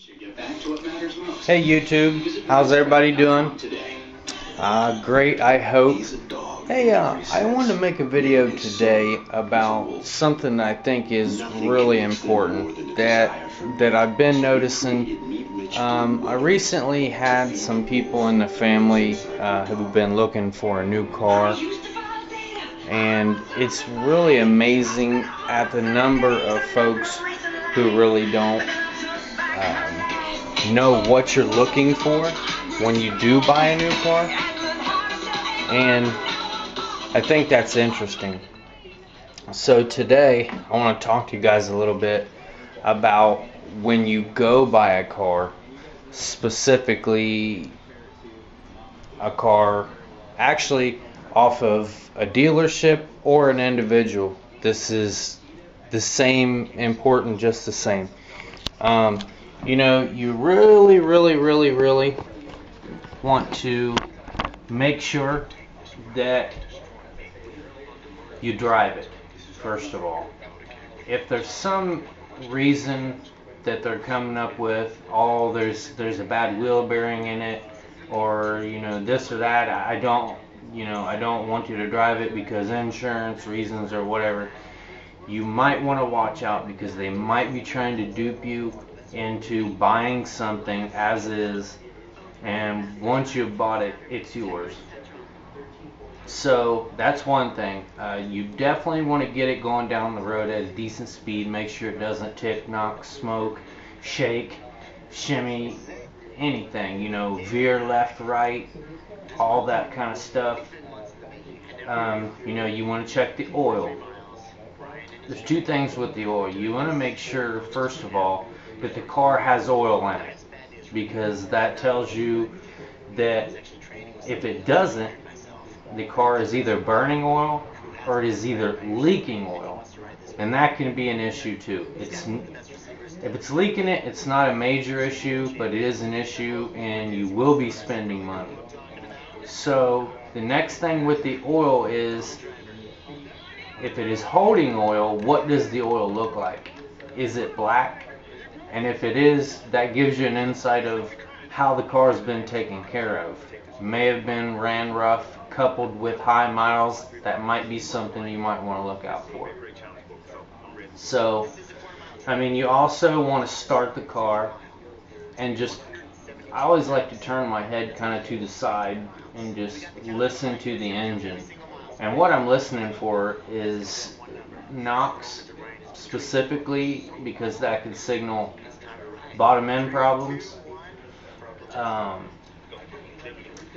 Hey YouTube, how's everybody doing? Great, I hope. Hey, I wanted to make a video today about something I think is really important that I've been noticing. I recently had some people in the family who've been looking for a new car, and it's really amazing at the number of folks who really don't know what you're looking for when you do buy a new car, and I think that's interesting. So today I want to talk to you guys a little bit about when you go buy a car, specifically a car actually off of a dealership or an individual. This is the same, important, just the same. You really want to make sure that you drive it, first of all. If there's some reason that they're coming up with, there's a bad wheel bearing in it, or this or that, I don't want you to drive it because insurance reasons or whatever, you might want to watch out, because they might be trying to dupe you into buying something as is, and once you've bought it, it's yours. So that's one thing. You definitely want to get it going down the road at a decent speed. Make sure it doesn't tick, knock, smoke, shake, shimmy, anything, veer left, right, all that kind of stuff. You want to check the oil. There's two things with the oil. You want to make sure, first of all, that the car has oil in it, because that tells you that if it doesn't, the car is either burning oil or it is either leaking oil, and that can be an issue too. If it's leaking it, it's not a major issue, but it is an issue, and you will be spending money. So the next thing with the oil is, if it is holding oil, what does the oil look like? Is it black? And if it is, that gives you an insight of how the car has been taken care of. It may have been ran rough, coupled with high miles. That might be something you might want to look out for. So, you also want to start the car and I always like to turn my head kind of to the side and just listen to the engine. And what I'm listening for is knocks, specifically, because that can signal bottom end problems,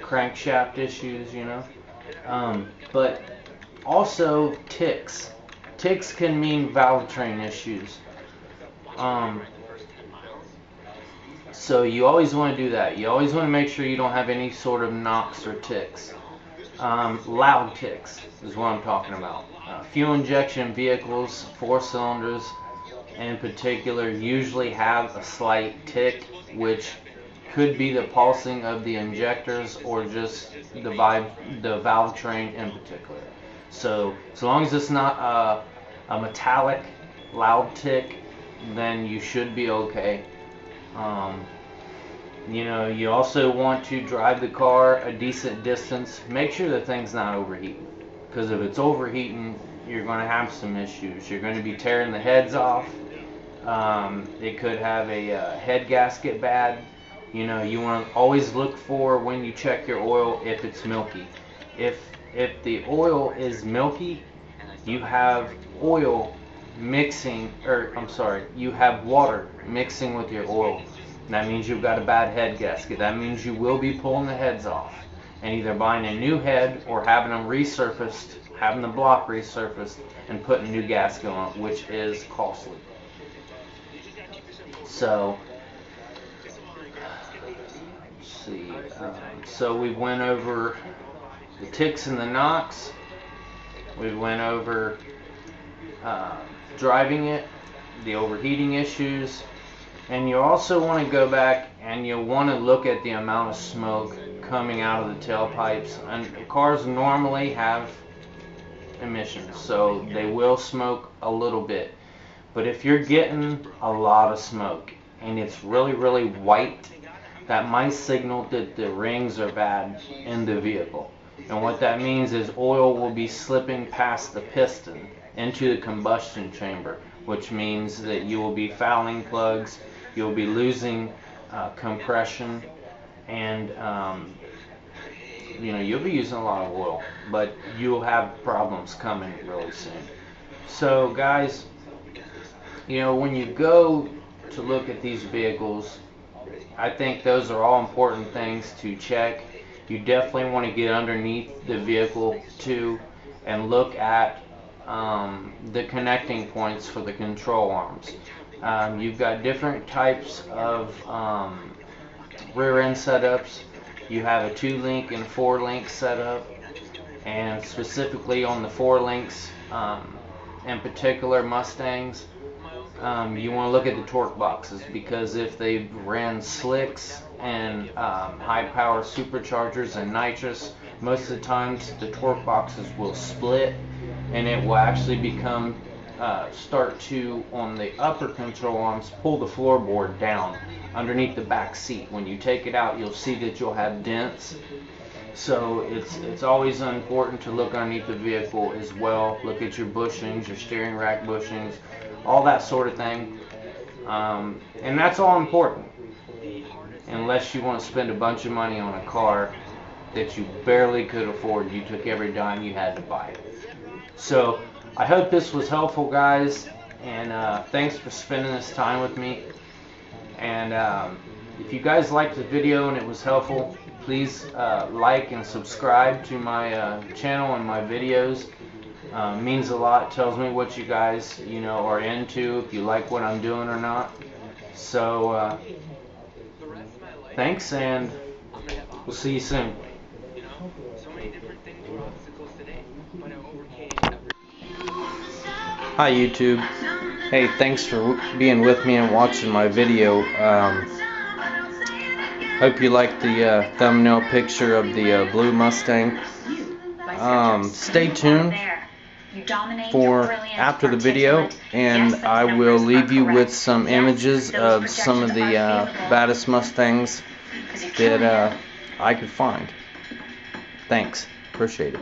crankshaft issues, but also ticks. Ticks can mean valve train issues. So you always want to do that. You always want to make sure you don't have any sort of knocks or ticks. Loud ticks is what I'm talking about. Fuel injection vehicles, 4 cylinders in particular, usually have a slight tick, which could be the pulsing of the injectors or just the valve train in particular. So as long as it's not a metallic loud tick, then you should be okay. You also want to drive the car a decent distance. Make sure the thing's not overheating, because if it's overheating, you're going to have some issues. You're going to be tearing the heads off. It could have a head gasket bad. You want to always look for, when you check your oil, if it's milky. If the oil is milky, you have oil mixing, you have water mixing with your oil. That means you've got a bad head gasket. That means you will be pulling the heads off and either buying a new head or having them resurfaced, having the block resurfaced, and putting a new gasket on it, which is costly. So, let's see. So we went over the ticks and the knocks. We went over driving it, the overheating issues. And you also want to go back and you'll want to look at the amount of smoke coming out of the tailpipes. And cars normally have emissions, so they will smoke a little bit. But if you're getting a lot of smoke, and it's really, really white, that might signal that the rings are bad in the vehicle. And what that means is oil will be slipping past the piston into the combustion chamber, which means that you will be fouling plugs, you'll be losing compression, and you'll be using a lot of oil, but you'll have problems coming really soon. So guys, when you go to look at these vehicles, I think those are all important things to check. You definitely want to get underneath the vehicle too and look at the connecting points for the control arms. You've got different types of rear end setups. You have a 2-link and 4-link setup, and specifically on the 4 links, in particular Mustangs, you want to look at the torque boxes, because if they ran slicks and high power superchargers and nitrous, most of the times the torque boxes will split, and it will actually become start to, on the upper control arms, pull the floorboard down underneath the back seat. When you take it out, you'll see that you'll have dents. So it's always important to look underneath the vehicle as well. Look at your bushings, your steering rack bushings, all that sort of thing. And that's all important, unless you want to spend a bunch of money on a car that you barely could afford. You took every dime you had to buy it. So I hope this was helpful, guys, and thanks for spending this time with me. And if you guys liked the video and it was helpful, please like and subscribe to my channel and my videos. Means a lot. Tells me what you guys are into, if you like what I'm doing or not. So thanks, and we'll see you soon. Hi YouTube. Hey, thanks for being with me and watching my video. Hope you like the thumbnail picture of the blue Mustang. Stay tuned for after the video, and I will leave you with some images of some of the baddest Mustangs that I could find. Thanks. Appreciate it.